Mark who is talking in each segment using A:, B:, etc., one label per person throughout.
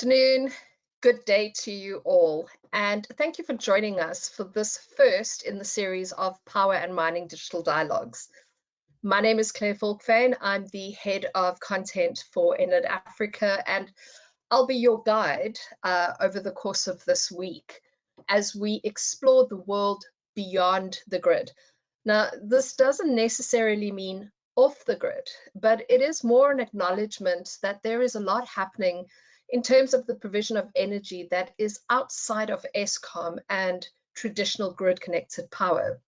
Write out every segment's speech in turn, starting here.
A: afternoon, good day to you all, and thank you for joining us for this first in the series of Power and Mining Digital Dialogues. My name is Claire Falkvane. I'm the head of content for Enlit Africa, and I'll be your guide over the course of this week as we explore the world beyond the grid. Now, this doesn't necessarily mean off the grid, but it is more an acknowledgement that there is a lot happening in terms of the provision of energy that is outside of Eskom and traditional grid-connected power.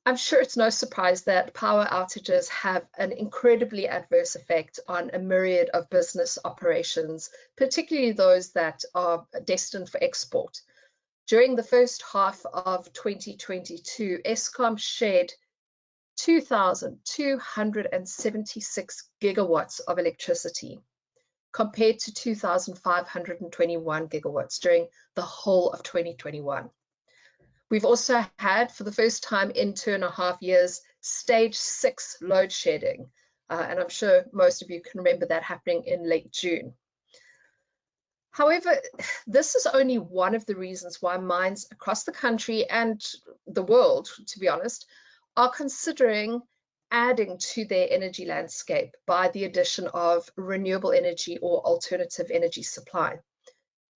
A: I'm sure it's no surprise that power outages have an incredibly adverse effect on a myriad of business operations, particularly those that are destined for export. During the first half of 2022, Eskom shed 2,276 gigawatts of electricity, compared to 2,521 gigawatts during the whole of 2021. We've also had, for the first time in 2.5 years, stage 6 load shedding. And I'm sure most of you can remember that happening in late June. However, this is only one of the reasons why mines across the country and the world, to be honest, are considering adding to their energy landscape by the addition of renewable energy or alternative energy supply.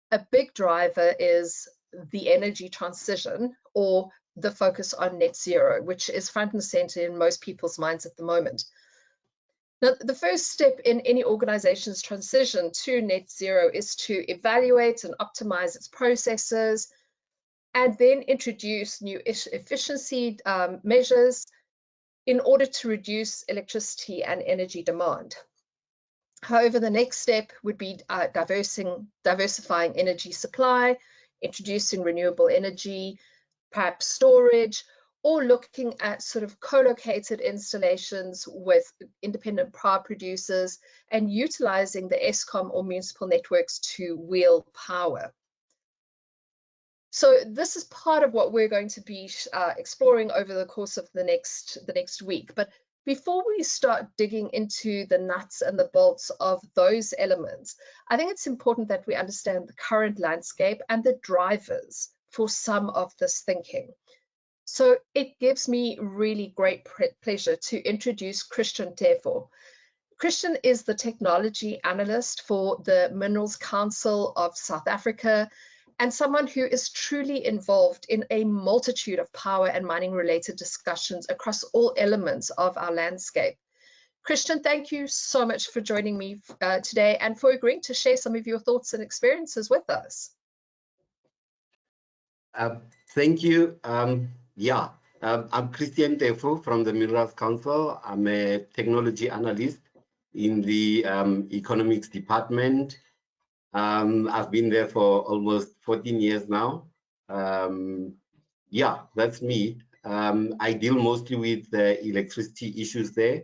A: A big driver is the energy transition, or the focus on net zero, which is front and center in most people's minds at the moment. Now, the first step in any organization's transition to net zero is to evaluate and optimize its processes, and then introduce new efficiency measures in order to reduce electricity and energy demand. However, the next step would be diversifying energy supply, introducing renewable energy, perhaps storage, or looking at sort of co-located installations with independent power producers and utilizing the Eskom or municipal networks to wheel power. So this is part of what we're going to be exploring over the course of the next week. But before we start digging into the nuts and the bolts of those elements, I think it's important that we understand the current landscape and the drivers for some of this thinking. So it gives me really great pleasure to introduce Christian Teffo. Christian is the technology analyst for the Minerals Council of South Africa, and someone who is truly involved in a multitude of power and mining related discussions across all elements of our landscape. Christian, thank you so much for joining me today and for agreeing to share some of your thoughts and experiences with us.
B: Thank you. I'm Christian Teffo from the Minerals Council. I'm a technology analyst in the economics department. I've been there for almost 14 years now. That's me. I deal mostly with the electricity issues there,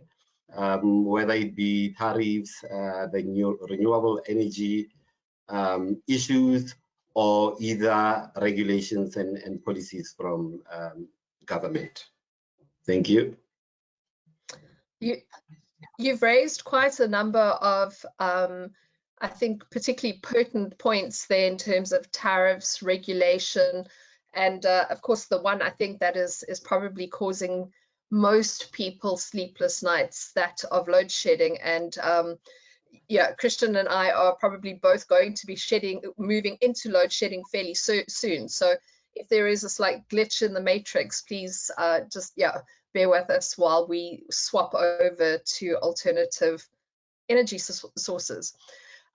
B: whether it be tariffs, the new renewable energy issues, or either regulations and policies from government. Thank you.
A: You've raised quite a number of I think particularly pertinent points there in terms of tariffs, regulation, and of course the one I think that is probably causing most people sleepless nights, that of load shedding. And Christian and I are probably both going to be moving into load shedding fairly soon. So if there is a slight glitch in the matrix, please just bear with us while we swap over to alternative energy sources.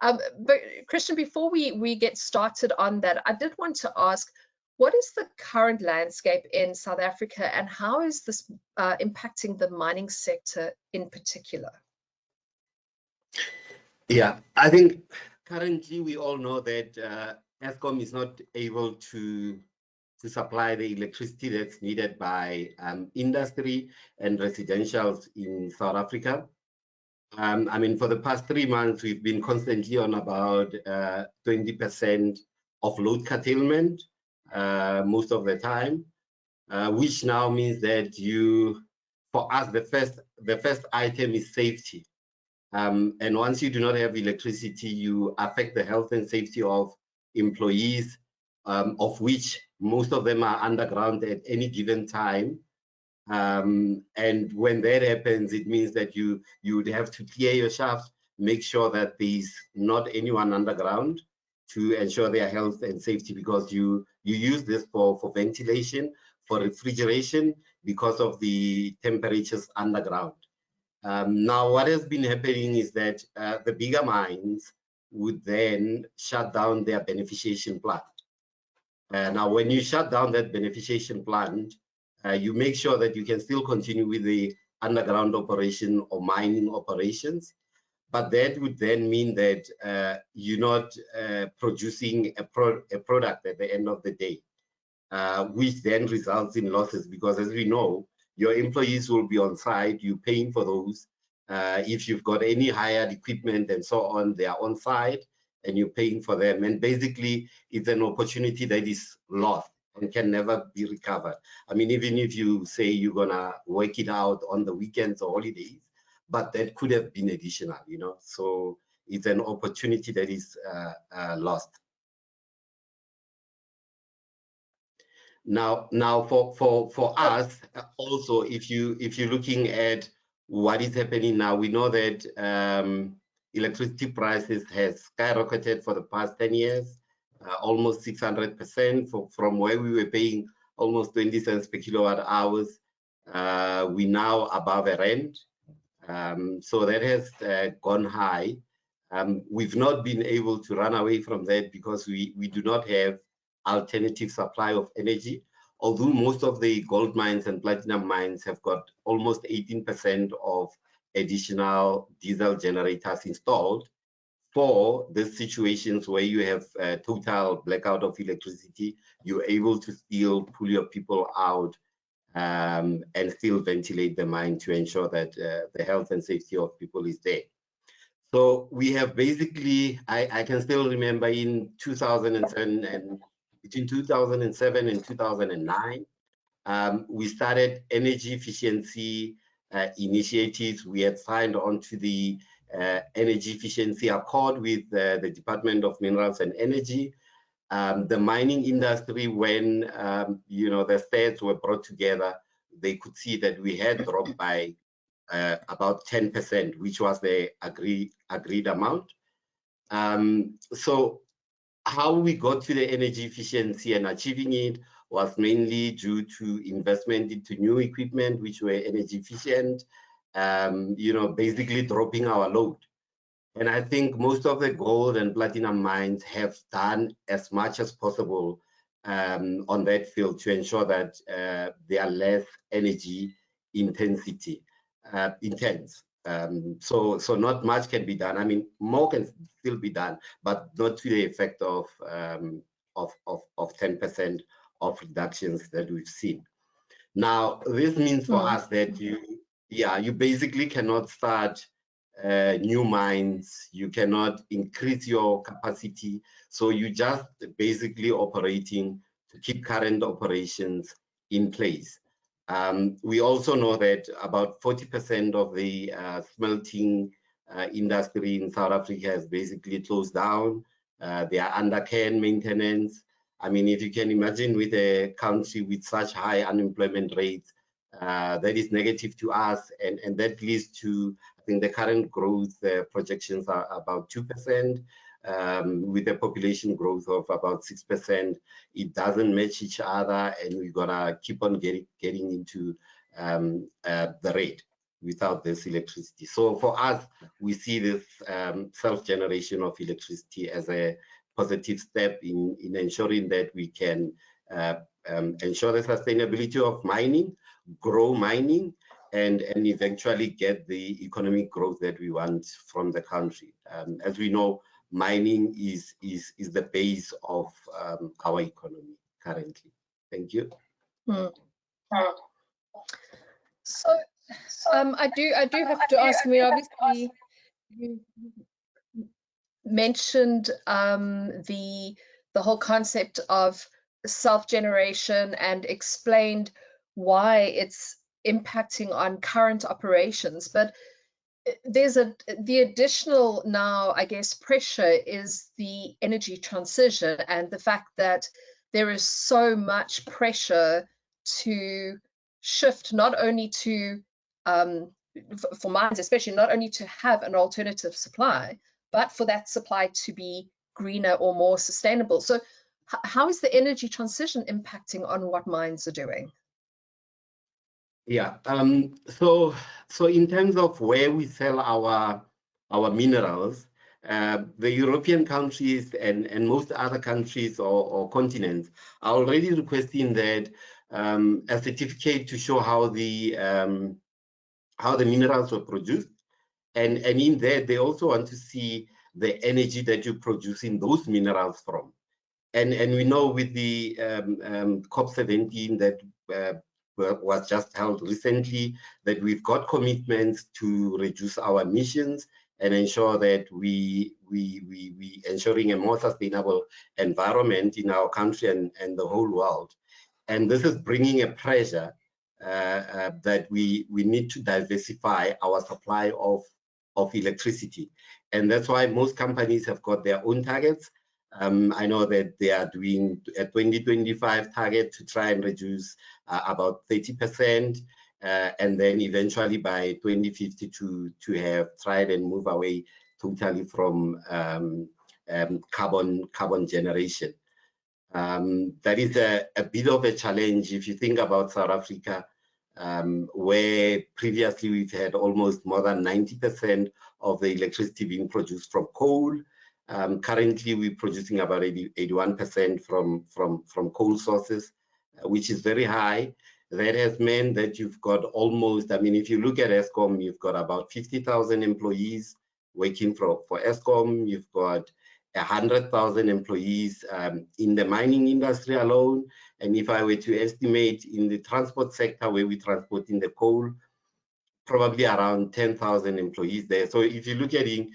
A: But Christian, before we get started on that, I did want to ask, what is the current landscape in South Africa, and how is this impacting the mining sector in particular?
B: Yeah, I think currently we all know that Eskom is not able to supply the electricity that's needed by industry and residentials in South Africa. I mean, for the past 3 months, we've been constantly on about 20% of load curtailment most of the time, which now means that for us, the first item is safety. And once you do not have electricity, you affect the health and safety of employees, of which most of them are underground at any given time. And when that happens, it means that you would have to clear your shaft, make sure that there's not anyone underground to ensure their health and safety, because you use this for ventilation, for refrigeration, because of the temperatures underground. Now, what has been happening is that the bigger mines would then shut down their beneficiation plant. Now, when you shut down that beneficiation plant, you make sure that you can still continue with the underground operation or mining operations, but that would then mean that you're not producing a product at the end of the day, which then results in losses, because as we know, your employees will be on site, you're paying for those. If you've got any hired equipment and so on, they are on site and you're paying for them. And basically, it's an opportunity that is lost and can never be recovered. I mean, even if you say you're gonna work it out on the weekends or holidays, but that could have been additional, you know. So it's an opportunity that is lost. Now for us also, if you're looking at what is happening now, we know that electricity prices has skyrocketed for the past 10 years, almost 600% from where we were paying almost 20 cents per kilowatt hours. We now above a rand. So that has gone high. We've not been able to run away from that because we do not have alternative supply of energy, although most of the gold mines and platinum mines have got almost 18% of additional diesel generators installed for the situations where you have a total blackout of electricity. You're able to still pull your people out and still ventilate the mine to ensure that the health and safety of people is there. So we have basically, I can still remember in 2007 and between 2007 and 2009, we started energy efficiency initiatives. We had signed on to the energy efficiency accord with the Department of Minerals and Energy. The mining industry, when you know, the stats were brought together, they could see that we had dropped by about 10%, which was the agreed amount. So how we got to the energy efficiency and achieving it was mainly due to investment into new equipment, which were energy efficient, you know, basically dropping our load. And I think most of the gold and platinum mines have done as much as possible on that field to ensure that they are less energy intensity intense. So not much can be done. I mean, more can still be done, but not to the effect of 10% of reductions that we've seen. Now, this means for us that you basically cannot start new mines, you cannot increase your capacity, so you just basically operating to keep current operations in place. We also know that about 40% of the smelting industry in South Africa has basically closed down. They are under care and maintenance. I mean, if you can imagine, with a country with such high unemployment rates, that is negative to us, and that leads to, I think the current growth projections are about 2%. With a population growth of about 6%, it doesn't match each other, and we're gonna keep on getting into the rate without this electricity. So for us, we see this self-generation of electricity as a positive step in ensuring that we can ensure the sustainability of mining, grow mining, and eventually get the economic growth that we want from the country. As we know, mining is the base of our economy currently. Thank you.
A: So I do have to ask, I mean, obviously you mentioned the whole concept of self-generation and explained why it's impacting on current operations, but there's the additional now, I guess, pressure is the energy transition and the fact that there is so much pressure to shift not only to for mines especially, not only to have an alternative supply, but for that supply to be greener or more sustainable. So how is the energy transition impacting on what mines are doing?
B: Yeah, so in terms of where we sell our minerals, the European countries and most other countries or continents are already requesting that a certificate to show how the minerals were produced, and in there they also want to see the energy that you're producing those minerals from. And we know with the COP17 that was just held recently, that we've got commitments to reduce our emissions and ensure that we ensuring a more sustainable environment in our country and the whole world. And this is bringing a pressure that we need to diversify our supply of electricity. And that's why most companies have got their own targets. I know that they are doing a 2025 target to try and reduce about 30%, and then eventually by 2050 to have tried and move away totally from carbon generation. That is a bit of a challenge if you think about South Africa, where previously we've had almost more than 90% of the electricity being produced from coal. Currently, we're producing about 81% from coal sources, which is very high. That has meant that you've got almost, I mean, if you look at Eskom, you've got about 50,000 employees working for Eskom. You've got 100,000 employees in the mining industry alone. And if I were to estimate in the transport sector where we transport in the coal, probably around 10,000 employees there. So if you looking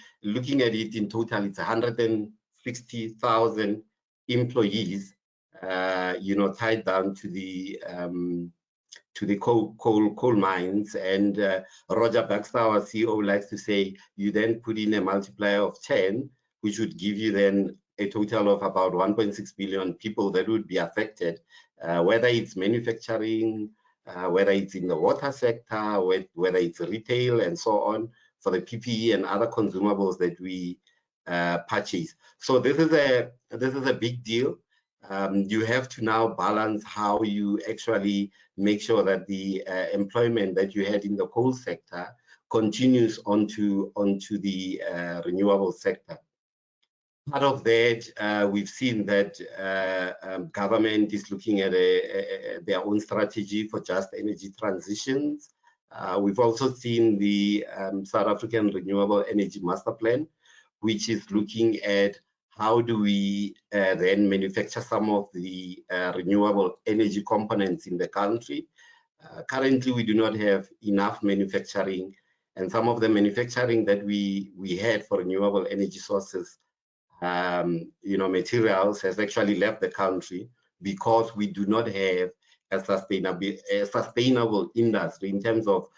B: at it in total, it's 160,000 employees, tied down to the coal mines. And Roger Baxter, our CEO, likes to say, you then put in a multiplier of 10, which would give you then a total of about 1.6 billion people that would be affected, whether it's manufacturing, whether it's in the water sector, whether it's retail and so on, for the PPE and other consumables that we purchase. So this is a big deal. You have to now balance how you actually make sure that the employment that you had in the coal sector continues onto the renewable sector. Part of that, we've seen that government is looking at their own strategy for just energy transitions. We've also seen the South African Renewable Energy Master Plan, which is looking at how do we then manufacture some of the renewable energy components in the country. Currently, we do not have enough manufacturing, and some of the manufacturing that we had for renewable energy sources, materials, has actually left the country because we do not have a sustainable industry in terms of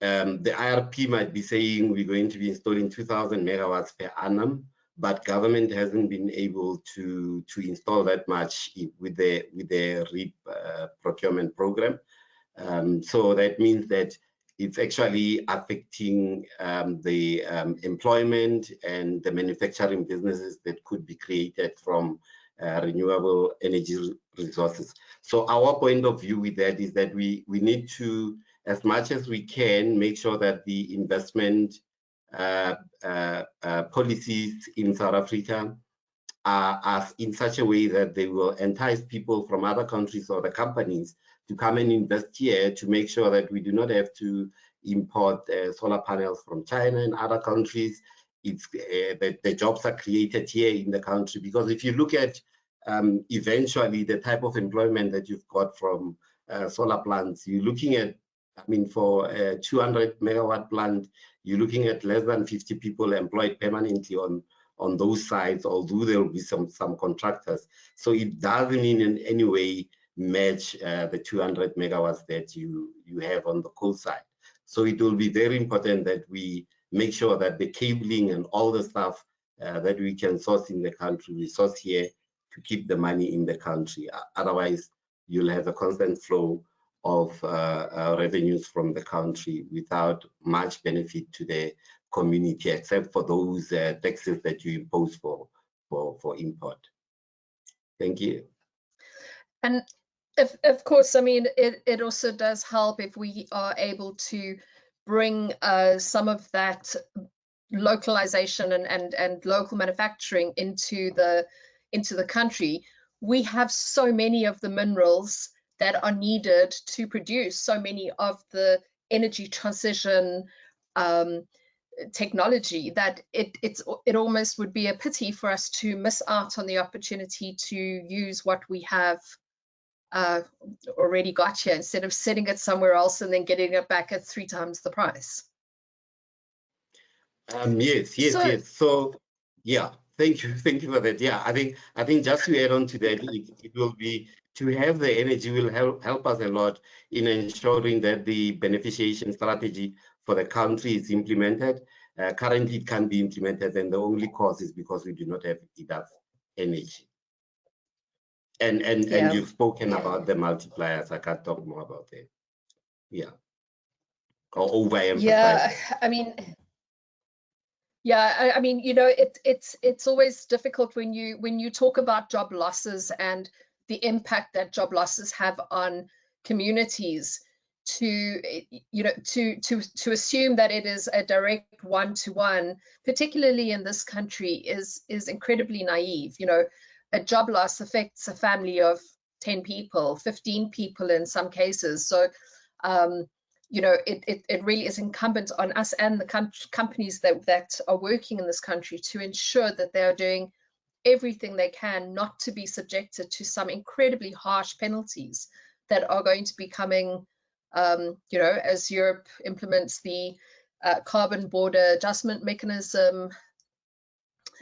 B: the IRP might be saying we're going to be installing 2,000 megawatts per annum, but government hasn't been able to install that much with the REAP procurement program. So that means that it's actually affecting the employment and the manufacturing businesses that could be created from renewable energy resources. So our point of view with that is that we need to, as much as we can, make sure that the investment policies in South Africa are in such a way that they will entice people from other countries or the companies to come and invest here, to make sure that we do not have to import solar panels from China and other countries. It's the jobs are created here in the country, because if you look at eventually the type of employment that you've got from solar plants, you're looking at, I mean, for a 200 megawatt plant, you're looking at less than 50 people employed permanently on those sites, although there will be some contractors. So it doesn't in any way match the 200 megawatts that you have on the coal side. So it will be very important that we make sure that the cabling and all the stuff that we can source in the country, we source here to keep the money in the country. Otherwise, you'll have a constant flow of revenues from the country without much benefit to the community, except for those taxes that you impose for import. Thank you.
A: And of course, I mean, it also does help if we are able to bring some of that localization and local manufacturing into the country. We have so many of the minerals that are needed to produce so many of the energy transition technology that it almost would be a pity for us to miss out on the opportunity to use what we have already got here, instead of setting it somewhere else and then getting it back at 3 times the price.
B: Yes. So yeah, thank you for that. Yeah, I think just to add on to that, it will be, to have the energy will help us a lot in ensuring that the beneficiation strategy for the country is implemented. Currently, it can be implemented, and the only cause is because we do not have enough energy. And you've spoken about the multipliers. I can't talk more about that. Yeah. Or overemphasize.
A: Yeah, I mean. Yeah, I mean, you know, it's always difficult when you talk about job losses and the impact that job losses have on communities, to you know to assume that it is a direct one-to-one, particularly in this country, is incredibly naive. You know, a job loss affects a family of 10 people, 15 people in some cases. So you know, it really is incumbent on us and the companies that are working in this country to ensure that they are doing everything they can not to be subjected to some incredibly harsh penalties that are going to be coming, you know, as Europe implements the carbon border adjustment mechanism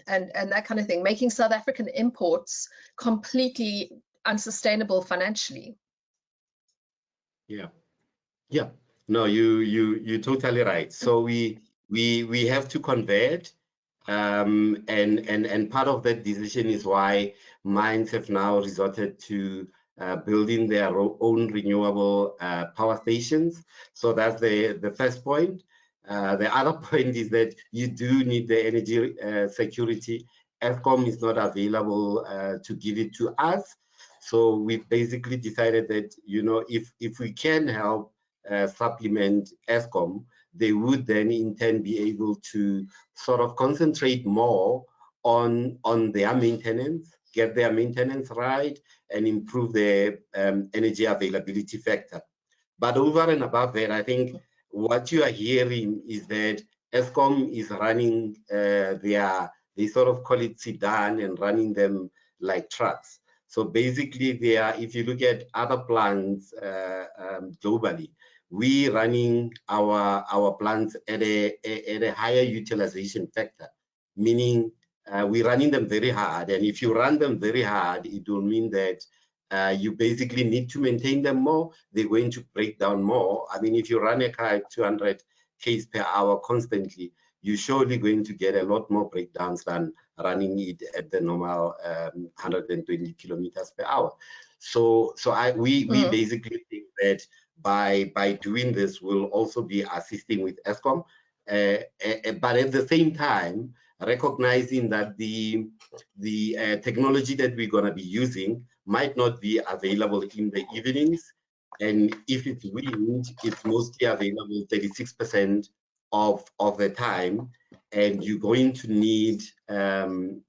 A: and that kind of thing, making South African imports completely unsustainable financially.
B: Yeah. No, you're totally right. So we have to convert, and part of that decision is why mines have now resorted to building their own renewable power stations. So that's the first point. The other point is that you do need the energy security. Eskom is not available to give it to us. So we've basically decided that, you know, if we can help supplement Eskom, they would then in turn be able to sort of concentrate more on their maintenance, get their maintenance right, and improve their energy availability factor. But over and above that, I think what you are hearing is that Eskom is running they sort of call it sedan and running them like trucks. So basically, if you look at other plants globally, we running our plants at a higher utilization factor, meaning we're running them very hard. And if you run them very hard, it will mean that you basically need to maintain them more. They're going to break down more. I mean, if you run a car at 200 km per hour constantly, you're surely going to get a lot more breakdowns than running it at the normal 120 kilometers per hour. So we basically think that by doing this, we'll also be assisting with Eskom, but at the same time, recognizing that the technology that we're going to be using might not be available in the evenings, and if it's wind, it's mostly available 36% of the time, and you're going to need the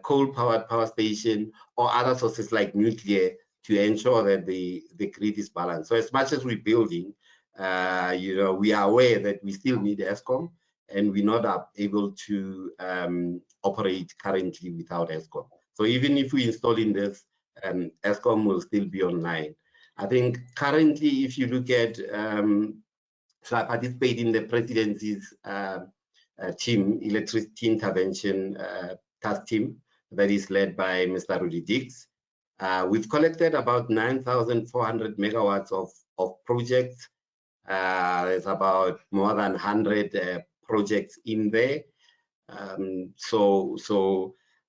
B: coal-powered power station or other sources like nuclear to ensure that the grid is balanced. So as much as we're building, you know, we are aware that we still need Eskom, and we're not able to operate currently without Eskom. So even if we install in this, Eskom will still be online. I think currently, if you look at, so I participate in the presidency's team, electricity intervention task team that is led by Mr. Rudy Dix. We've collected about 9,400 megawatts of projects There's about more than 100 projects in there.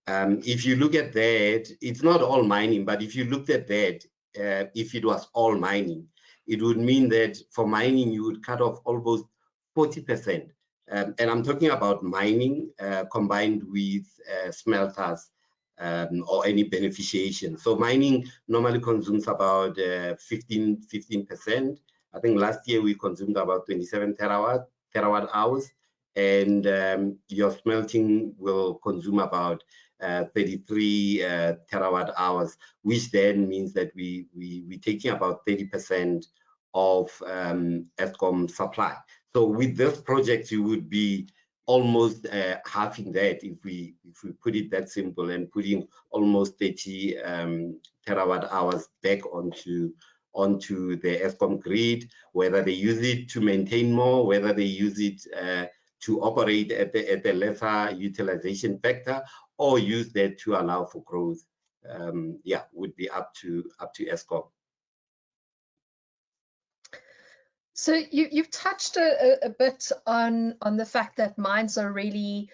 B: If you look at that, it's not all mining, but if you looked at that, if it was all mining, it would mean that for mining, you would cut off almost 40%. And I'm talking about mining combined with smelters or any beneficiation. So mining normally consumes about 15%. I think last year we consumed about 27 terawatt hours, and your smelting will consume about 33 terawatt hours, which then means that we're taking about 30% of Eskom supply. So with this project, you would be almost halving that if we put it that simple, and putting almost 30 terawatt hours back onto the Eskom grid, whether they use it to maintain more, whether they use it to operate at the lesser utilization factor, or use that to allow for growth. Yeah, would be up to Eskom.
A: So you've touched a bit on the fact that mines are really,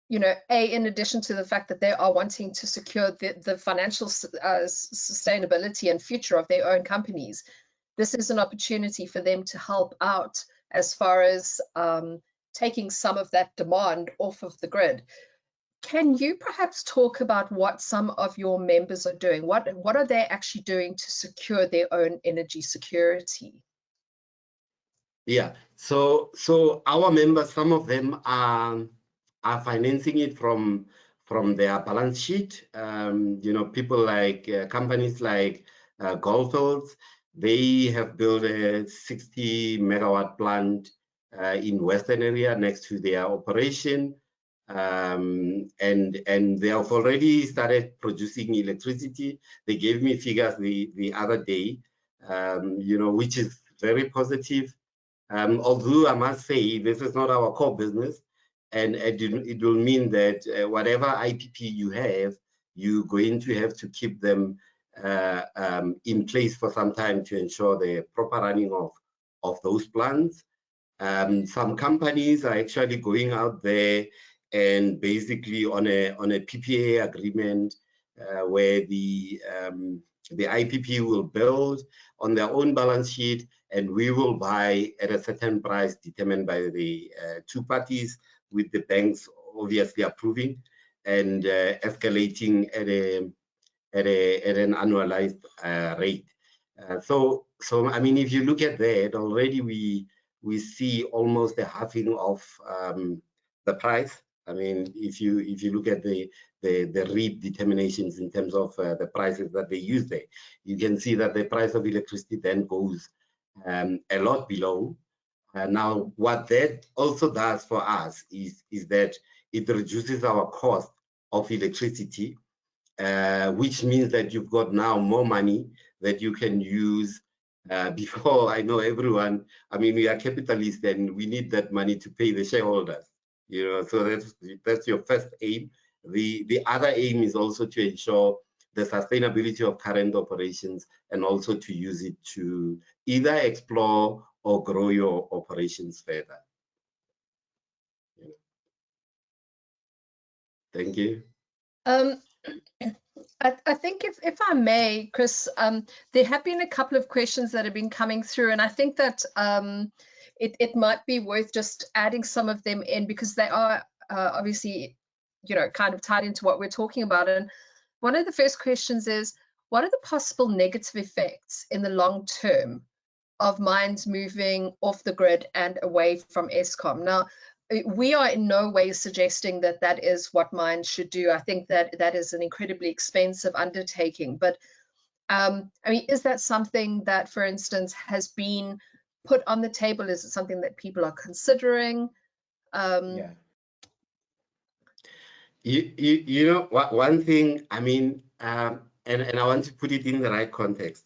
A: you know, in addition to the fact that they are wanting to secure the financial sustainability and future of their own companies, this is an opportunity for them to help out as far as taking some of that demand off of the grid. Can you perhaps talk about what some of your members are doing? What are they actually doing to secure their own energy security?
B: Yeah, so our members, some of them are financing it from their balance sheet. You know, people like companies like Goldfields, they have built a 60 megawatt plant in Western area next to their operation. And they have already started producing electricity. They gave me figures the other day, you know, which is very positive. Although I must say this is not our core business, and it will mean that whatever IPP you have, you're going to have to keep them in place for some time to ensure the proper running of those plants. Some companies are actually going out there and basically on a PPA agreement where the IPP will build on their own balance sheet, and we will buy at a certain price determined by the two parties, with the banks obviously approving and escalating at an annualized rate. So I mean, if you look at that, already we see almost a halving of the price. I mean, if you look at the REIT determinations in terms of the prices that they use there, you can see that the price of electricity then goes a lot below. Now, what that also does for us is that it reduces our cost of electricity, which means that you've got now more money that you can use. Before, I know everyone, I mean, we are capitalists and we need that money to pay the shareholders, you know, so that's your first aim. The other aim is also to ensure the sustainability of current operations, and also to use it to either explore or grow your operations further. Thank you.
A: I think if I may, Chris, there have been a couple of questions that have been coming through, and I think that it might be worth just adding some of them in, because they are obviously, you know, kind of tied into what we're talking about. And one of the first questions is, what are the possible negative effects in the long term of mines moving off the grid and away from Eskom? Now, we are in no way suggesting that that is what mines should do. I think that that is an incredibly expensive undertaking. But I mean, is that something that, for instance, has been put on the table? Is it something that people are considering?
B: Yeah. You know, one thing, I mean, and I want to put it in the right context.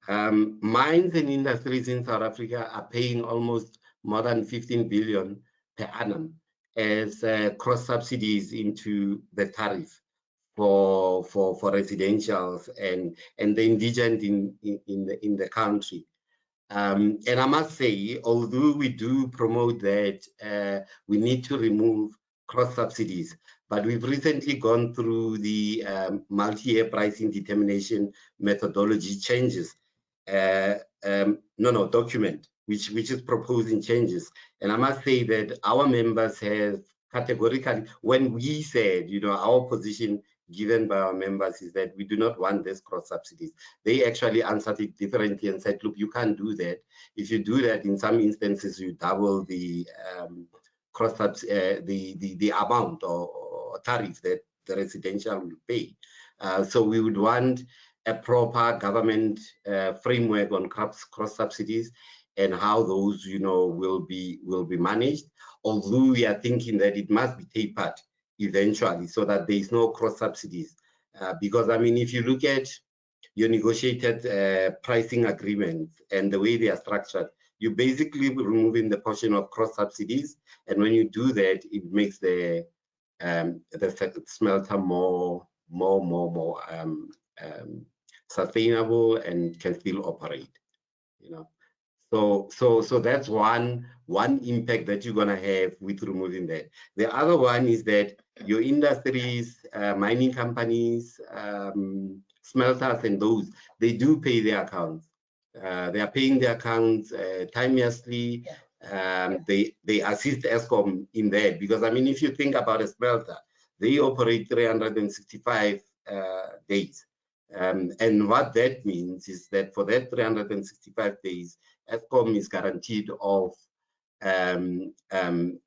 B: Mines and industries in South Africa are paying almost more than 15 billion per annum as cross subsidies into the tariff for residentials and the indigent in the country. And I must say, although we do promote that we need to remove cross subsidies, but we've recently gone through the multi-year pricing determination methodology changes. Document, which is proposing changes. And I must say that our members have categorically, when we said, our position given by our members is that we do not want this cross subsidies. They actually answered it differently and said, look, you can't do that. If you do that, in some instances, you double the cross the amount or tariff that the residential will pay. So we would want a proper government framework on cross subsidies and how those, will be managed. Although we are thinking that it must be tapered eventually, so that there is no cross subsidies. Because I mean, if you look at your negotiated pricing agreements and the way they are structured, you're basically removing the portion of cross subsidies. And when you do that, it makes the smelter more sustainable and can still operate. So that's one impact that you're gonna have with removing that. The other one is that your industries, mining companies, smelters, and those, they do pay their accounts. They are paying their accounts timeously. They assist Eskom in that, because I mean, if you think about a smelter, they operate 365 days. And what that means is that for that 365 days, Eskom is guaranteed of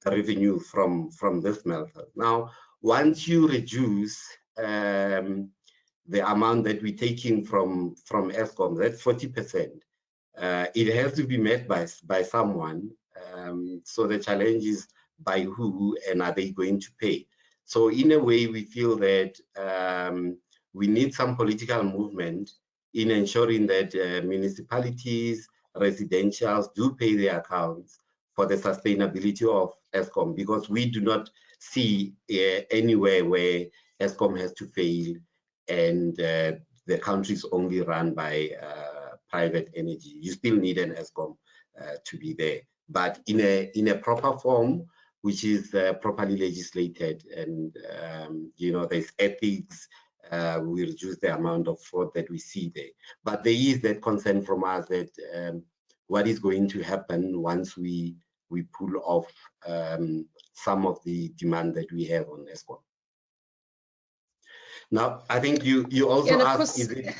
B: revenue from the smelter. Now, once you reduce the amount that we're taking from Eskom, that's 40%. It has to be met by someone. So the challenge is by who, and are they going to pay? So in a way, we feel that we need some political movement in ensuring that municipalities, residentials do pay their accounts for the sustainability of Eskom, because we do not see anywhere where Eskom has to fail and the country is only run by private energy. You still need an Eskom to be there, but in a proper form, which is properly legislated, and there's ethics. We reduce the amount of fraud that we see there. But there is that concern from us that what is going to happen once we pull off some of the demand that we have on Eskom. Now, I think you also asked, is it?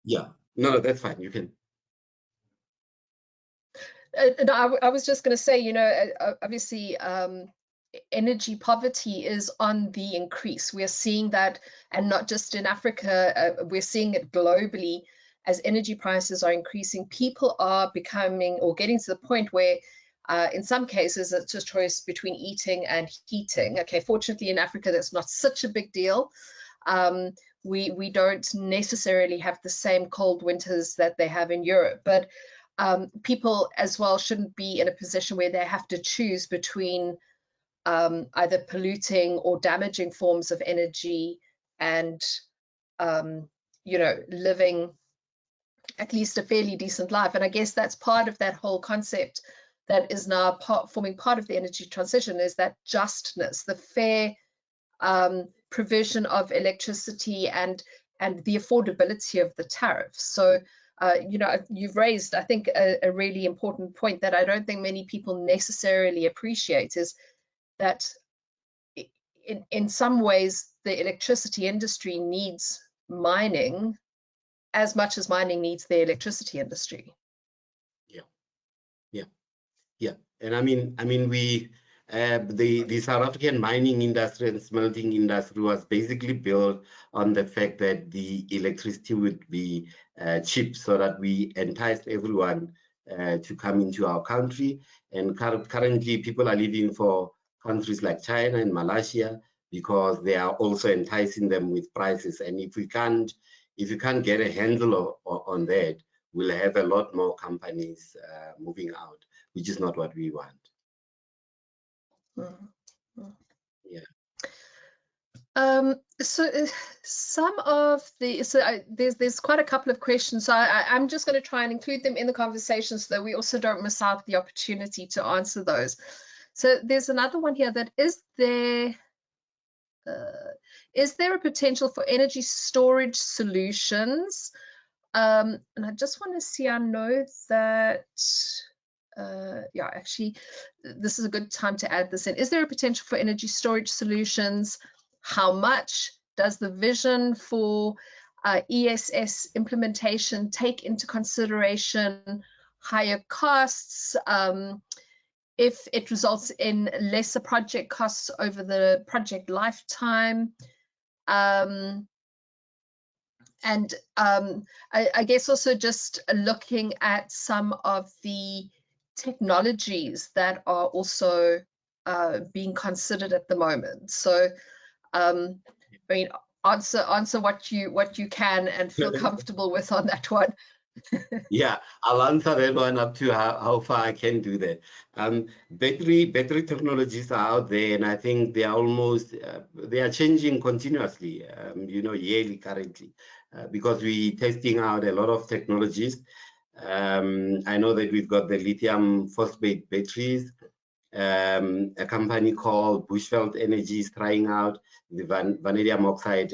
B: Yeah, no, that's fine. You can.
A: No, I was just going to say, obviously, energy poverty is on the increase. We're seeing that, and not just in Africa, we're seeing it globally. As energy prices are increasing, people are becoming or getting to the point where in some cases it's a choice between eating and heating. Okay, fortunately in Africa that's not such a big deal. We don't necessarily have the same cold winters that they have in Europe, but people as well shouldn't be in a position where they have to choose between either polluting or damaging forms of energy and living at least a fairly decent life. And I guess that's part of that whole concept that is now forming part of the energy transition, is that justness, the fair provision of electricity and the affordability of the tariffs. So you've raised, I think, a really important point that I don't think many people necessarily appreciate, is that in some ways the electricity industry needs mining as much as mining needs the electricity industry.
B: Yeah. And I mean we the South African mining industry and smelting industry was basically built on the fact that the electricity would be cheap, so that we enticed everyone to come into our country. And currently people are leaving for countries like China and Malaysia because they are also enticing them with prices. And if you can't get a handle on that, we'll have a lot more companies moving out, which is not what we want.
A: Mm-hmm.
B: Yeah.
A: Some of the there's quite a couple of questions, so I'm just going to try and include them in the conversation so that we also don't miss out the opportunity to answer those. So there's another one here that is there a potential for energy storage solutions? And I just want to see, I know that yeah, actually this is a good time to add this in. Is there a potential for energy storage solutions? How much? Does the vision for ESS implementation take into consideration higher costs? If it results in lesser project costs over the project lifetime? And I guess also just looking at some of the technologies that are also being considered at the moment. So, I mean, answer what you can and feel comfortable with on that one.
B: Yeah, I'll answer that one up to how far I can do that. Battery technologies are out there, and I think they are almost they are changing continuously. You know, yearly currently, because we're testing out a lot of technologies. I know that we've got the lithium phosphate batteries. A company called Bushveld Energy is trying out the vanadium oxide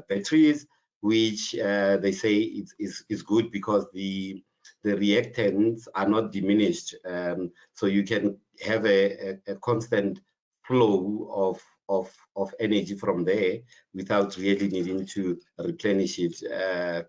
B: batteries, which they say is good because the reactants are not diminished, so you can have a constant flow of energy from there without really needing to replenish it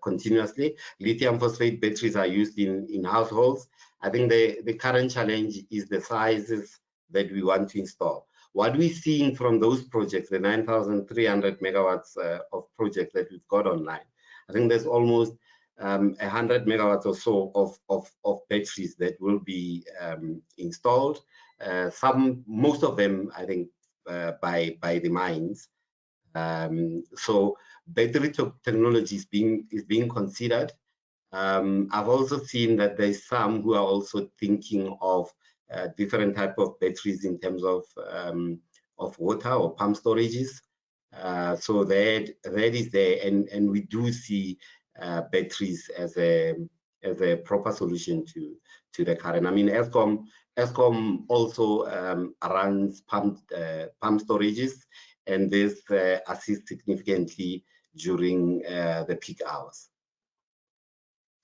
B: continuously. Lithium phosphate batteries are used in households. I think the current challenge is the sizes that we want to install. What we're seeing from those projects, the 9,300 megawatts of projects that we've got online, I think there's almost 100 megawatts or so of batteries that will be installed. Most of them, I think, by the mines. So battery technology is being considered. I've also seen that there's some who are also thinking of different type of batteries in terms of water or pump storages. So that is there, and we do see batteries as a proper solution to the current. I mean, Eskom also runs pump storages, and this assists significantly during the peak hours.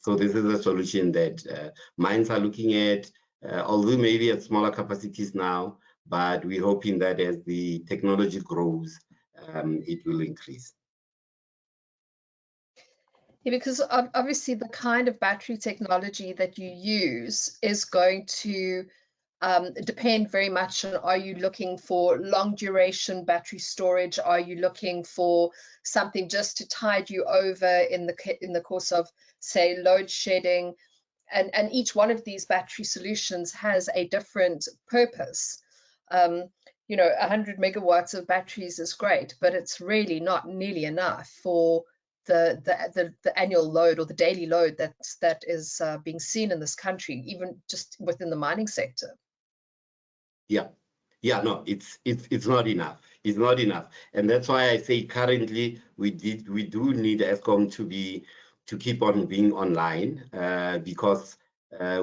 B: So this is a solution that mines are looking at, although maybe at smaller capacities now, but we're hoping that as the technology grows, it will increase.
A: Yeah, because obviously the kind of battery technology that you use is going to depend very much on, are you looking for long duration battery storage? Are you looking for something just to tide you over in the course of, say, load shedding? And each one of these battery solutions has a different purpose. You know, 100 megawatts of batteries is great, but it's really not nearly enough for the annual load or the daily load that is being seen in this country, even just within the mining sector.
B: Yeah, no, it's not enough. It's not enough, and that's why I say currently we do need Eskom to keep on being online, because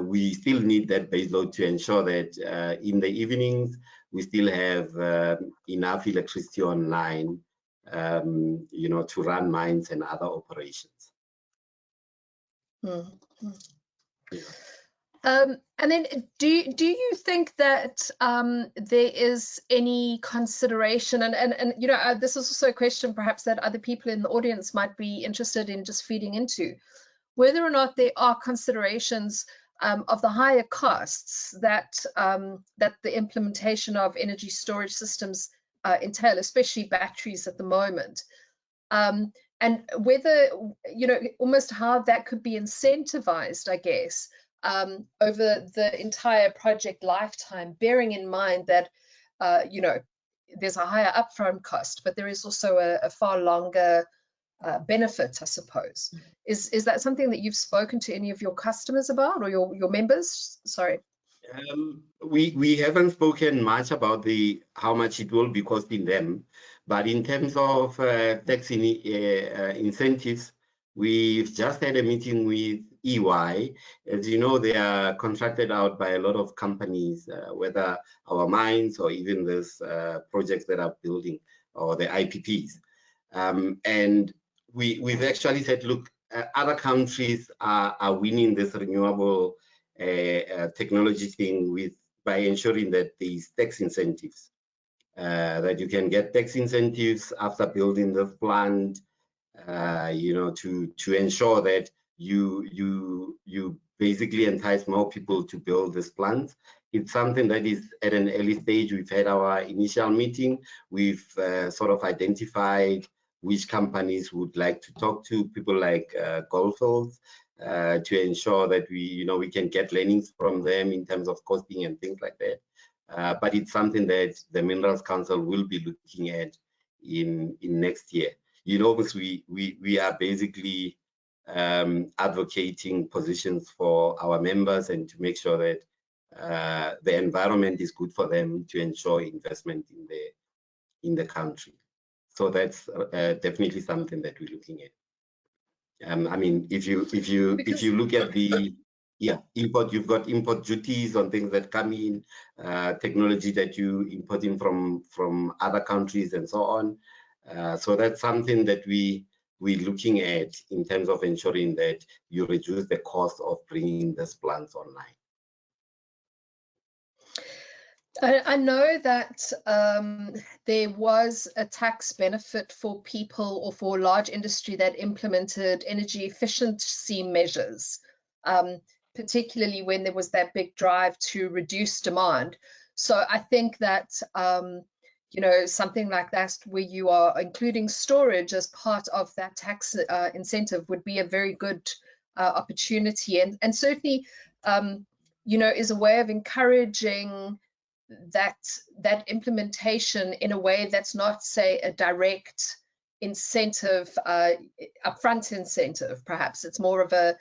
B: we still need that baseload to ensure that in the evenings we still have enough electricity online, you know, to run mines and other operations.
A: Mm-hmm. Yeah. And then do you think that there is any consideration, and you know, this is also a question perhaps that other people in the audience might be interested in just feeding into, whether or not there are considerations of the higher costs that that the implementation of energy storage systems entail, especially batteries at the moment, and whether, you know, almost how that could be incentivized, I guess, over the entire project lifetime, bearing in mind that, you know, there's a higher upfront cost, but there is also a far longer benefit, I suppose. Is that something that you've spoken to any of your customers about, or your members? Sorry.
B: We haven't spoken much about how much it will be costing them, But in terms of tax incentives, we've just had a meeting with EY. As you know, they are contracted out by a lot of companies, whether our mines or even these projects that are building or the IPPs. And we've actually said, look, other countries are winning this renewable technology thing by ensuring that these tax incentives, that you can get tax incentives after building the plant, to ensure that you basically entice more people to build this plant. It's something that is at an early stage. We've had our initial meeting. We've sort of identified which companies would like to talk to, people like Goldfields, to ensure that we can get learnings from them in terms of costing and things like that. But it's something that the Minerals Council will be looking at in next year. Because we are basically advocating positions for our members and to make sure that the environment is good for them, to ensure investment in the country. So that's definitely something that we're looking at. I mean, if you look at the import, you've got import duties on things that come in, technology that you import in from other countries and so on. So that's something that we're looking at in terms of ensuring that you reduce the cost of bringing these plants online.
A: I know that there was a tax benefit for people or for large industry that implemented energy efficiency measures, particularly when there was that big drive to reduce demand. So I think that something like that, where you are including storage as part of that tax incentive, would be a very good opportunity, and certainly is a way of encouraging that implementation in a way that's not, say, a direct incentive, upfront incentive. Perhaps it's more of a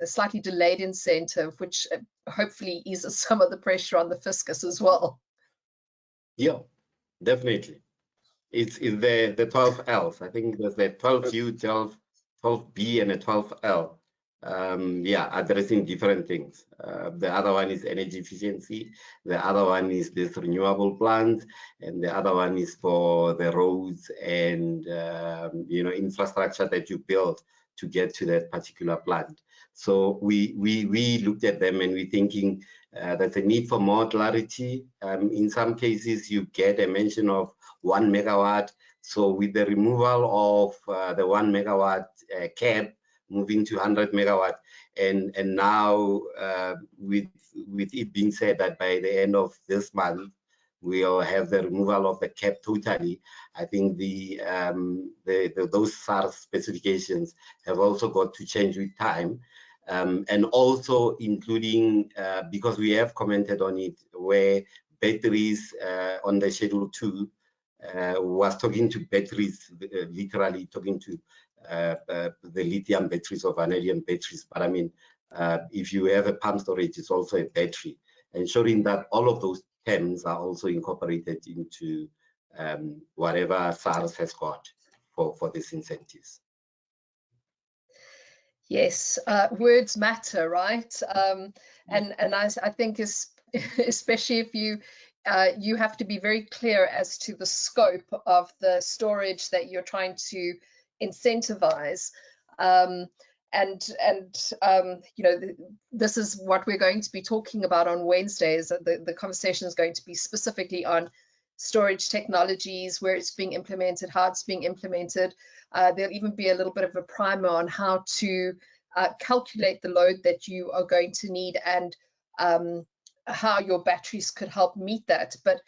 A: slightly delayed incentive, which hopefully eases some of the pressure on the fiscus as well.
B: Yeah, definitely. It's the 12 L's. I think there's the 12U, 12B, and a 12L. Addressing different things. The other one is energy efficiency. The other one is this renewable plant, and the other one is for the roads and infrastructure that you build to get to that particular plant. So we looked at them and we're thinking there's a need for more clarity. In some cases, you get a mention of 1 megawatt. So with the removal of the 1 megawatt cap, moving to 100 megawatt, and now with it being said that by the end of this month we'll have the removal of the cap totally, I think those SARS specifications have also got to change with time, and also including because we have commented on it, where batteries on the schedule 2 was talking to batteries, literally talking to the lithium batteries or vanadium batteries. But I mean, if you have a pump storage, it's also a battery, ensuring that all of those terms are also incorporated into whatever SARS has got for these incentives.
A: Yes, words matter, right? And I think especially if you have to be very clear as to the scope of the storage that you're trying to incentivize, this is what we're going to be talking about on Wednesdays. The conversation is going to be specifically on storage technologies, where it's being implemented, how it's being implemented. There'll even be a little bit of a primer on how to calculate the load that you are going to need, and how your batteries could help meet that. But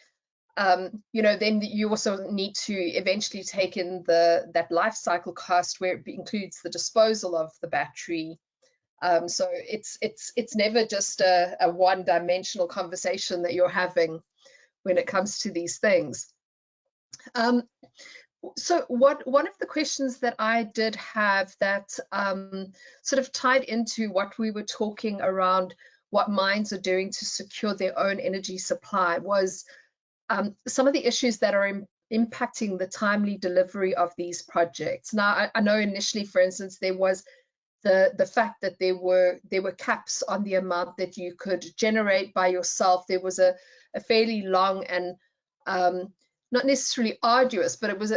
A: then you also need to eventually take in that life cycle cost, where it includes the disposal of the battery. So it's never just a one-dimensional conversation that you're having when it comes to these things. So one of the questions that I did have that sort of tied into what we were talking around, what mines are doing to secure their own energy supply, was some of the issues that are impacting the timely delivery of these projects. Now, I know initially, for instance, there was the fact that there were caps on the amount that you could generate by yourself. There was a fairly long and not necessarily arduous, but it was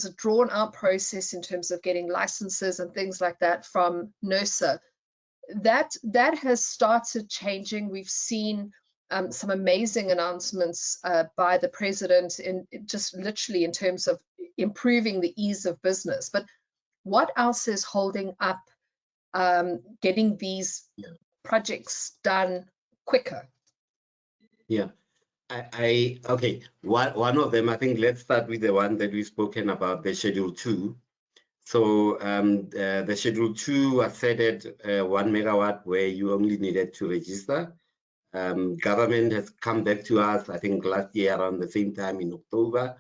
A: a drawn out process in terms of getting licenses and things like that from NERSA. That has started changing. We've seen some amazing announcements by the president in just literally in terms of improving the ease of business. But what else is holding up getting these projects done quicker?
B: Yeah, okay. One of them, I think, let's start with the one that we've spoken about, the Schedule 2. So the Schedule 2 was set at 1 megawatt, where you only needed to register. Government has come back to us, I think, last year around the same time in October,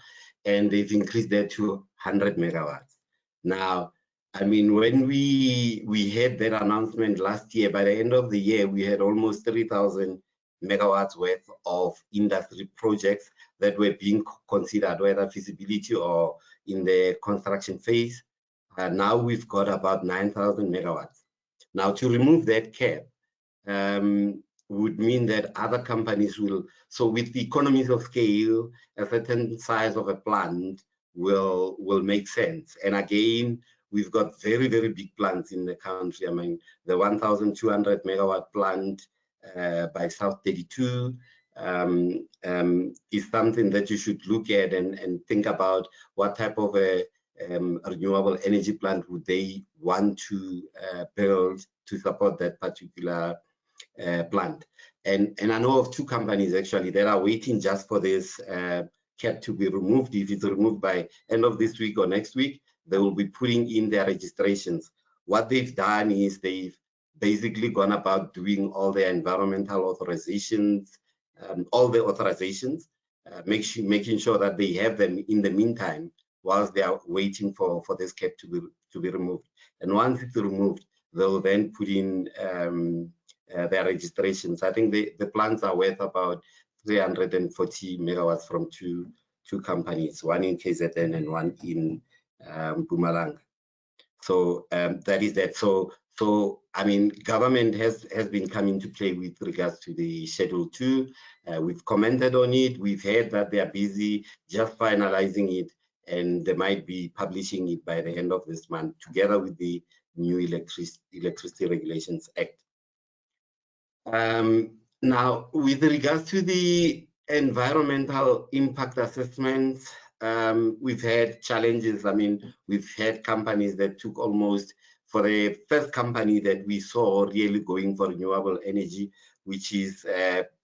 B: and they've increased that to 100 megawatts. Now, I mean, when we had that announcement last year, by the end of the year, we had almost 3,000 megawatts worth of industry projects that were being considered, whether feasibility or in the construction phase. Now we've got about 9,000 megawatts. Now, to remove that cap would mean that other companies will, so with the economies of scale, a certain size of a plant will make sense. And again, we've got very, very big plants in the country. I mean, the 1,200 megawatt plant by South 32 is something that you should look at and think about what type of a renewable energy plant would they want to build to support that particular plant. And I know of 2 companies actually that are waiting just for this cap to be removed. If it's removed by end of this week or next week, they will be putting in their registrations. What they've done is they've basically gone about doing all their environmental authorizations, making sure that they have them in the meantime whilst they are waiting for this cap to be removed. And once it's removed, they'll then put in their registrations. I think the plants are worth about 340 megawatts from two companies, one in KZN and one in Mpumalanga. So that is that. So I mean, government has been coming to play with regards to the Schedule 2. We've commented on it. We've heard that they are busy just finalizing it, and they might be publishing it by the end of this month, together with the new Electricity Regulations Act. Now, with regards to the environmental impact assessments, we've had challenges. I mean, we've had companies that took almost, for the first company that we saw really going for renewable energy, which is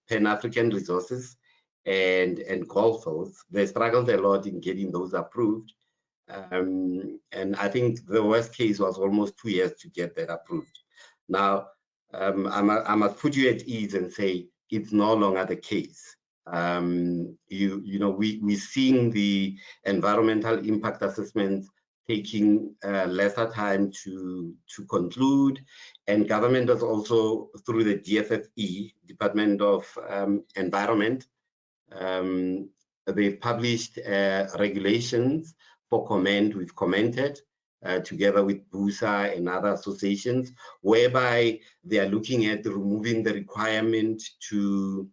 B: Pan-African Resources and Goldfields, they struggled a lot in getting those approved. And I think the worst case was almost 2 years to get that approved. Now, I must put you at ease and say it's no longer the case. You know, we're seeing the environmental impact assessments taking lesser time to conclude, and government has also, through the DFFE, Department of Environment, they've published regulations for comment. We've commented together with BUSA and other associations, whereby they are looking at removing the requirement to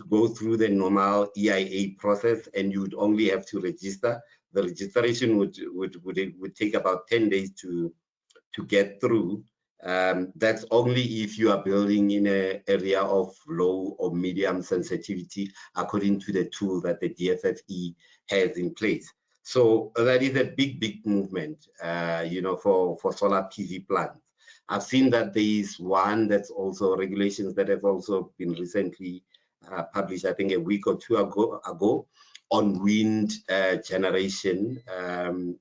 B: go through the normal EIA process, and you would only have to register. The registration would take about 10 days to get through. That's only if you are building in an area of low or medium sensitivity, according to the tool that the DFFE has in place. So that is a big movement, you know, for solar PV plants. I've seen that there is one that's also regulations that have also been recently published, I think a week or two ago on wind generation.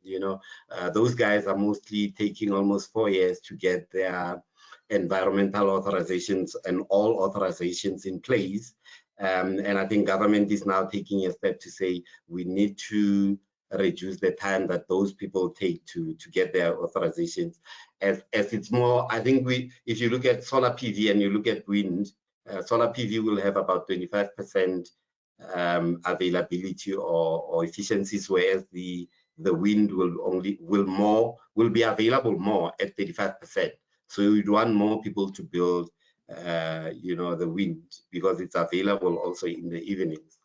B: You know, those guys are mostly taking almost 4 years to get their environmental authorizations and all authorizations in place. And I think government is now taking a step to say we need to reduce the time that those people take to get their authorizations. As it's more, I think if you look at solar PV and you look at wind, solar PV will have about 25% availability or efficiencies, whereas the wind will be available more at 35%. So you'd want more people to build, the wind, because it's available also in the evenings.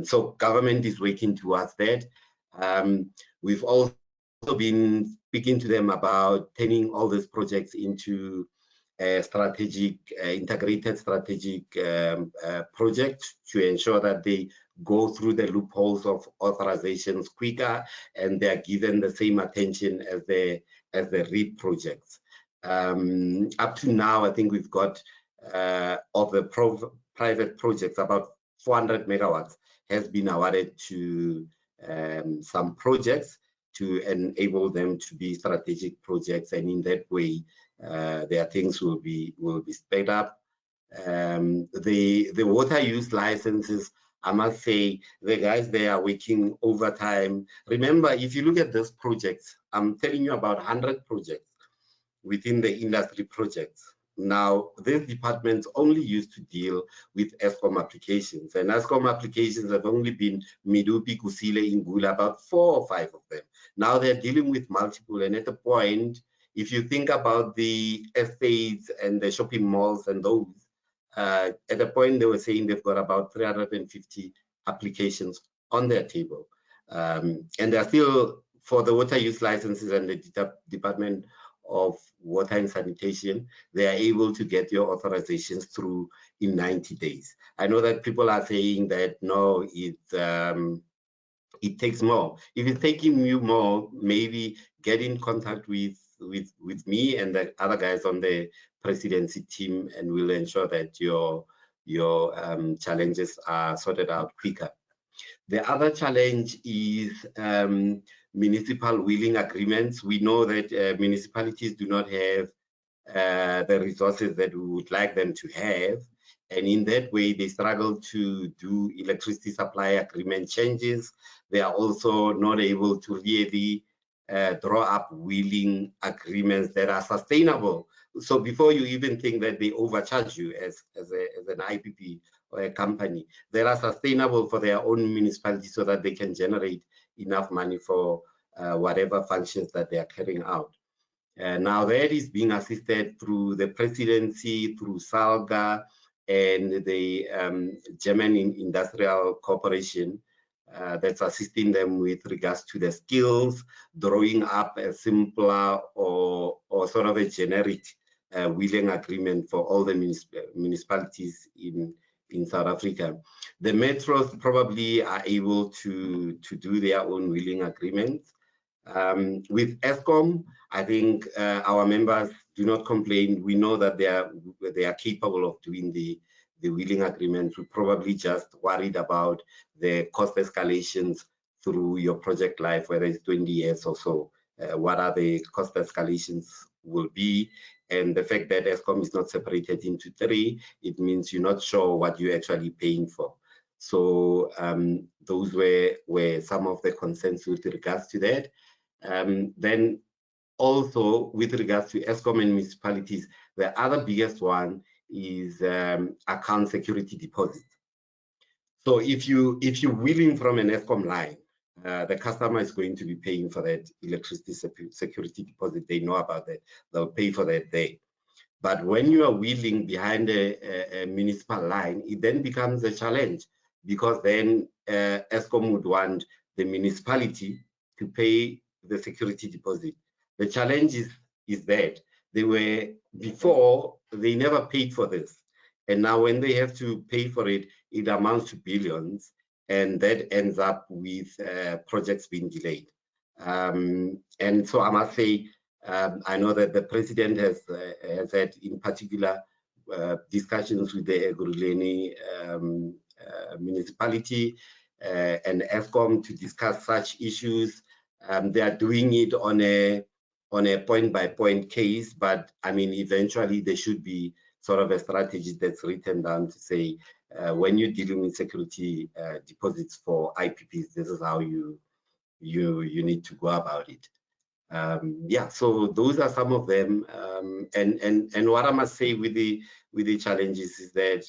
B: So government is working towards that. We've also been speaking to them about turning all these projects into a integrated strategic project to ensure that they go through the loopholes of authorizations quicker, and they are given the same attention as the REIT projects. Up to now, I think we've got of the private projects, about 400 megawatts has been awarded to some projects to enable them to be strategic projects, and in that way their things will be sped up. The water use licenses, I must say, the guys there are working overtime. Remember, if you look at those projects, I'm telling you about 100 projects within the industry projects. Now, these departments only used to deal with Eskom applications, and Eskom applications have only been Midupi, Kusile, Ingula, about 4 or 5 of them. Now they're dealing with multiple, and at a point, if you think about the estates and the shopping malls and those, at a point they were saying they've got about 350 applications on their table. And they're still, for the water use licenses and the Department of Water and Sanitation, they are able to get your authorizations through in 90 days. I know that people are saying that, no, it takes more. If it's taking you more, maybe get in contact with me and the other guys on the presidency team, and we'll ensure that your challenges are sorted out quicker. The other challenge is municipal wheeling agreements. We know that municipalities do not have the resources that we would like them to have, and in that way they struggle to do electricity supply agreement changes. They are also not able to really draw up wheeling agreements that are sustainable. So before you even think that they overcharge you as an IPP or a company, they are sustainable for their own municipality so that they can generate enough money for whatever functions that they are carrying out. Now that is being assisted through the presidency, through SALGA and the German Industrial Corporation that's assisting them with regards to the skills, drawing up a simpler or sort of a generic wheeling agreement for all the municipalities in South Africa. The metros probably are able to do their own wheeling agreements. With Eskom, I think our members do not complain. We know that they are capable of doing the wheeling agreements. We're probably just worried about the cost escalations through your project life, whether it's 20 years or so. What are the cost escalations will be, and the fact that Eskom is not separated into 3, it means you're not sure what you're actually paying for. So those were some of the concerns with regards to that. Then also with regards to Eskom and municipalities, the other biggest one is account security deposit. So if you're wheeling from an Eskom line, the customer is going to be paying for that electricity security deposit. They know about that. They'll pay for that there. But when you are wheeling behind a municipal line, it then becomes a challenge, because then Eskom would want the municipality to pay the security deposit. The challenge is that before they never paid for this, and now when they have to pay for it, it amounts to billions, and that ends up with projects being delayed. And so I must say, I know that the president has had, in particular, discussions with the Ekurhuleni municipality and Eskom to discuss such issues. They are doing it on a point-by-point case, but I mean, eventually there should be sort of a strategy that's written down to say, when you're dealing with security deposits for IPPs, this is how you need to go about it. Yeah, so those are some of them. And what I must say with the challenges is that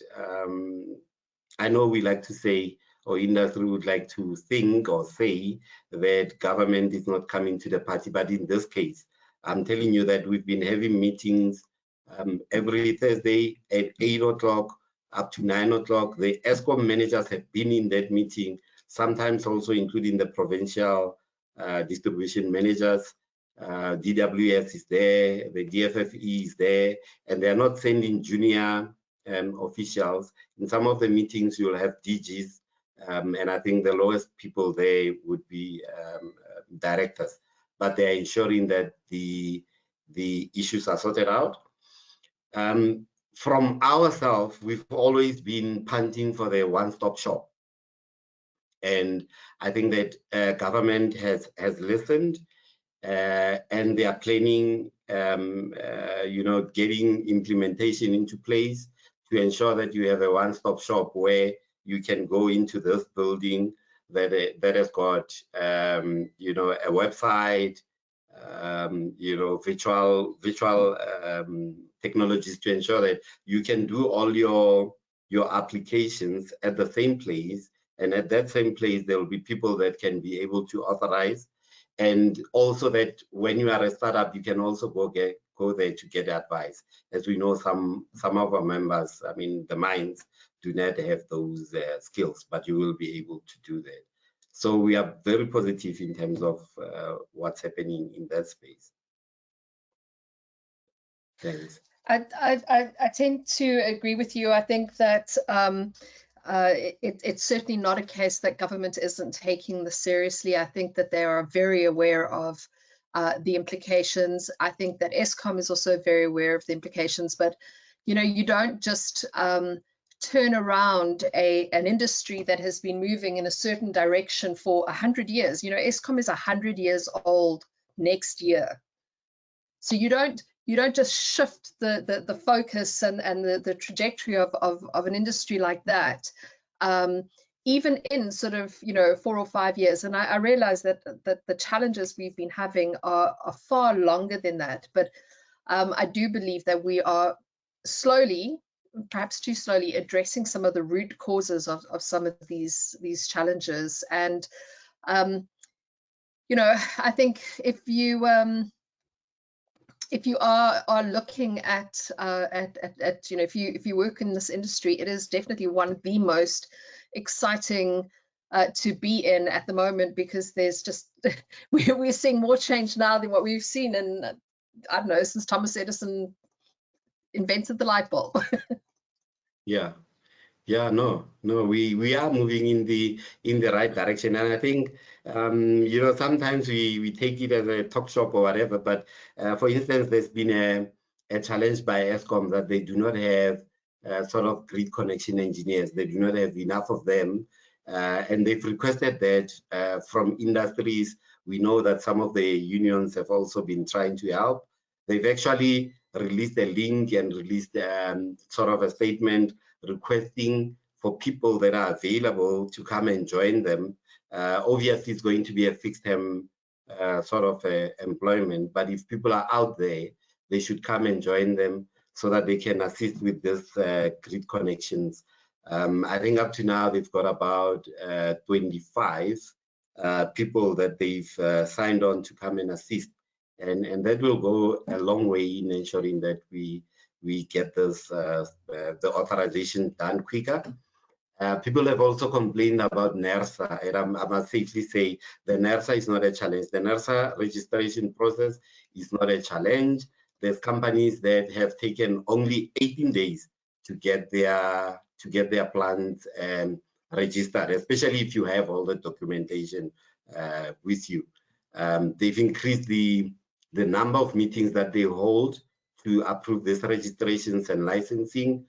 B: I know we like to say, or industry would like to think or say that government is not coming to the party, but in this case, I'm telling you that we've been having meetings every Thursday at 8 o'clock up to 9 o'clock. The ESCOM managers have been in that meeting, sometimes also including the provincial distribution managers. DWS is there, the DFFE is there, and they're not sending junior officials. In some of the meetings, you'll have DGs, and I think the lowest people there would be directors, but they're ensuring that the issues are sorted out. From ourselves, we've always been punting for the one-stop shop. And I think that government has listened, and they are planning, getting implementation into place to ensure that you have a one-stop shop where you can go into this building that has got, a website, virtual technologies to ensure that you can do all your applications at the same place, and at that same place there will be people that can be able to authorize, and also that when you are a startup you can also go there to get advice. As we know, some of our members, I mean the mines, do not have those skills, but you will be able to do that. So we are very positive in terms of what's happening in that space. Thanks.
A: I tend to agree with you. I think that it's certainly not a case that government isn't taking this seriously. I think that they are very aware of the implications. I think that ESCOM is also very aware of the implications, but you don't just turn around an industry that has been moving in a certain direction for 100 years. ESCOM is 100 years old next year. So you don't just shift the focus and the trajectory of an industry like that, even in sort of 4 or 5 years. And I realize that the challenges we've been having are far longer than that. But I do believe that we are slowly, perhaps too slowly, addressing some of the root causes of some of these challenges. And I think if you are looking at if you work in this industry, it is definitely one of the most exciting to be in at the moment, because there's just we're seeing more change now than what we've seen in, I don't know, since Thomas Edison invented the light bulb.
B: Yeah, no, we are moving in the right direction, and I think sometimes we take it as a talk shop or whatever. But for instance, there's been a challenge by ESCOM that they do not have sort of grid connection engineers. They do not have enough of them, and they've requested that from industries. We know that some of the unions have also been trying to help. They've actually released a link and released sort of a statement requesting for people that are available to come and join them. Obviously, it's going to be a fixed term sort of employment, but if people are out there, they should come and join them so that they can assist with this grid connections. I think up to now, they've got about 25 people that they've signed on to come and assist. And that will go a long way in ensuring that we get this the authorization done quicker. People have also complained about NERSA, and I must safely say the NERSA is not a challenge. The NERSA registration process is not a challenge. There's companies that have taken only 18 days to get their plants registered, especially if you have all the documentation with you. They've increased the number of meetings that they hold to approve these registrations and licensing.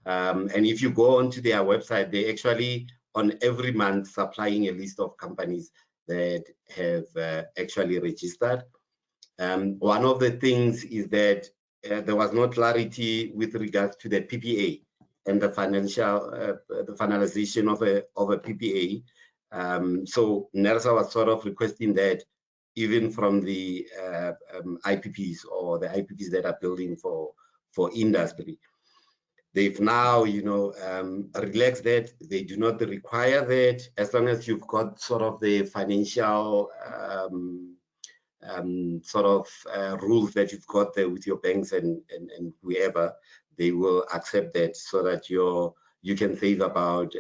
B: And if you go onto their website, they actually, on every month, supplying a list of companies that have actually registered. One of the things is that there was no clarity with regards to the PPA and the finalization of a PPA. So NERSA was sort of requesting that even from the IPPs or the IPPs that are building for industry. they've now, relaxed that. They do not require that, as long as you've got sort of the financial rules that you've got there with your banks and whoever, they will accept that, so that you can save about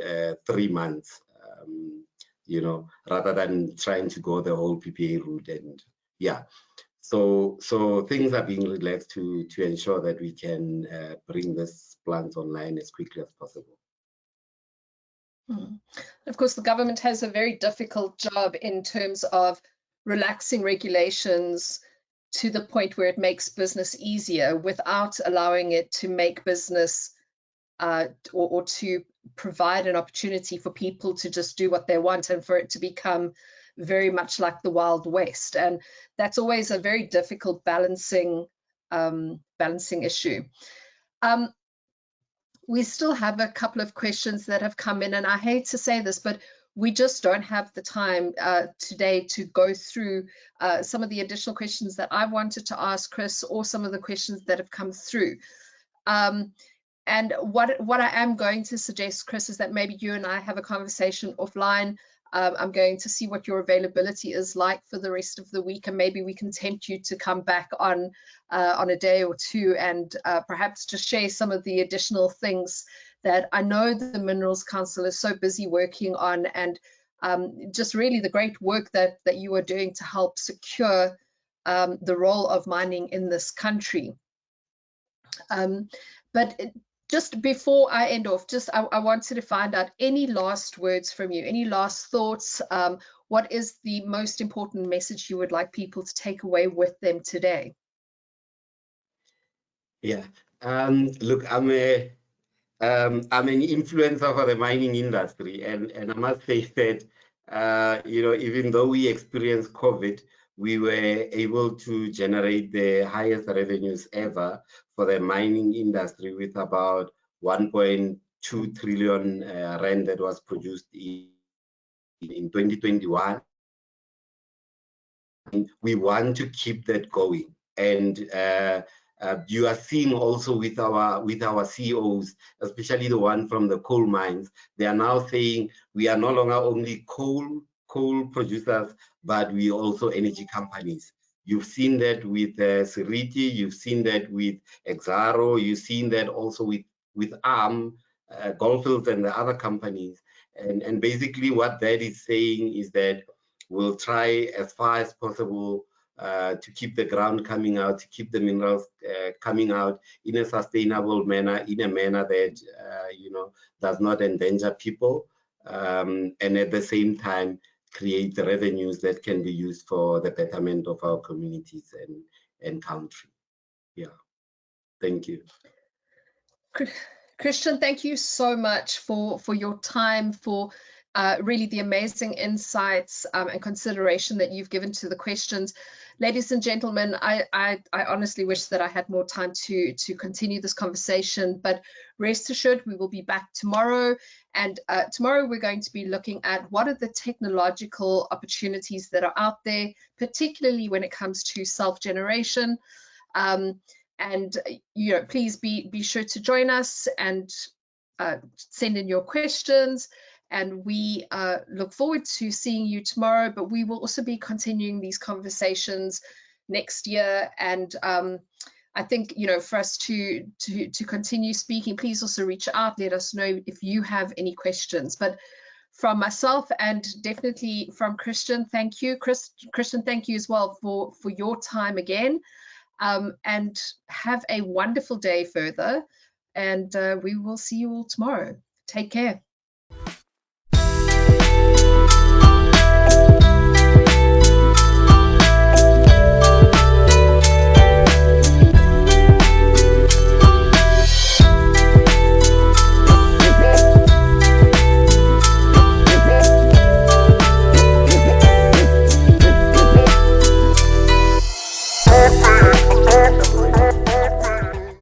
B: 3 months, rather than trying to go the whole PPA route. And yeah, so things are being relaxed to ensure that we can bring this plant online as quickly as possible.
A: Of course, the government has a very difficult job in terms of relaxing regulations to the point where it makes business easier without allowing it to make business or to provide an opportunity for people to just do what they want, and for it to become very much like the Wild West. And that's always a very difficult balancing issue. We still have a couple of questions that have come in, and I hate to say this, but we just don't have the time today to go through some of the additional questions that I wanted to ask Chris, or some of the questions that have come through. And what I am going to suggest, Chris, is that maybe you and I have a conversation offline. I'm going to see what your availability is like for the rest of the week, and maybe we can tempt you to come back on a day or two, and perhaps just share some of the additional things that I know the Minerals Council is so busy working on, and just really the great work that you are doing to help secure the role of mining in this country. But just before I end off, I wanted to find out any last words from you, any last thoughts. What is the most important message you would like people to take away with them today?
B: Yeah, look, I'm an influencer for the mining industry, and I must say that even though we experienced COVID, we were able to generate the highest revenues ever for the mining industry, with about 1.2 trillion rand that was produced in 2021. We want to keep that going, and you are seeing also with our CEOs, especially the one from the coal mines, they are now saying we are no longer only coal producers, but we also energy companies. You've seen that with Siriti, you've seen that with Exxaro, you've seen that also with ARM, Goldfields, and the other companies. And basically what that is saying is that we'll try as far as possible to keep the ground coming out, to keep the minerals coming out in a sustainable manner, in a manner that does not endanger people, and at the same time create the revenues that can be used for the betterment of our communities and country. Yeah, thank you.
A: Christian, thank you so much for your time, for really the amazing insights and consideration that you've given to the questions. Ladies and gentlemen, I honestly wish that I had more time to continue this conversation, but rest assured we will be back tomorrow. And tomorrow we're going to be looking at what are the technological opportunities that are out there, particularly when it comes to self-generation. And please be sure to join us and send in your questions. And we look forward to seeing you tomorrow, but we will also be continuing these conversations next year. And I think, for us to continue speaking, please also reach out, let us know if you have any questions. But from myself and definitely from Christian, thank you. Christian, thank you as well for your time again. And have a wonderful day further. And we will see you all tomorrow. Take care.